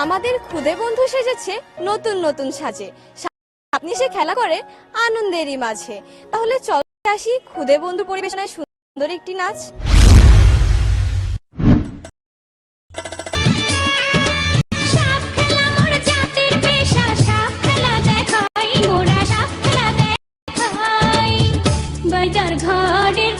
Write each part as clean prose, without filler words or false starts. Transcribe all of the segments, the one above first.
আমাদের খুদে বন্ধু সেজেছে নতুন নতুন সাজে, আপনি সে খেলা করে আনন্দেরই মাঝে। তাহলে চল আসি খুদে বন্ধু পরিবেশনায় সুন্দর একটি নাচ। ঘরের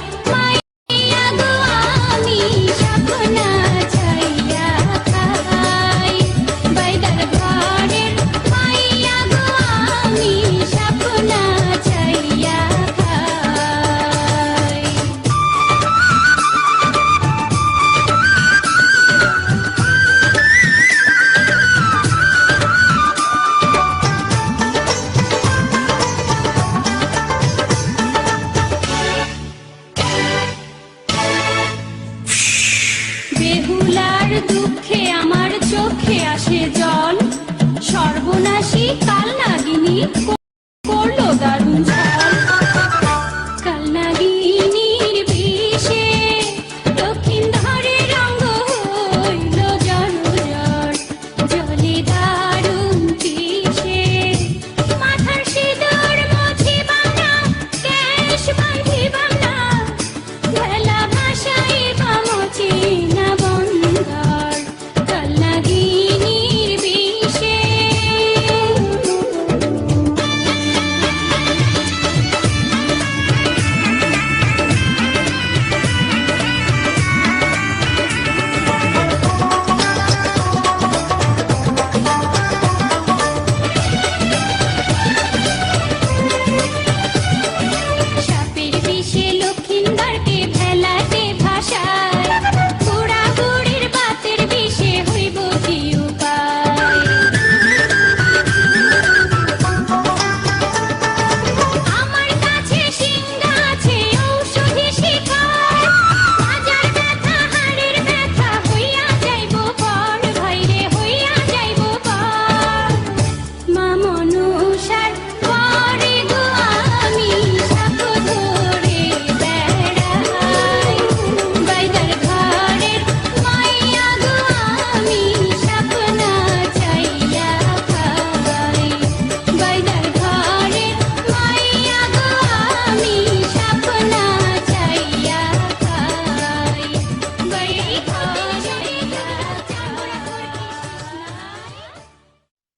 বেহুলার দুঃখে আমার চোখে আসে জল, সর্বনাশী কাল নাগিনী।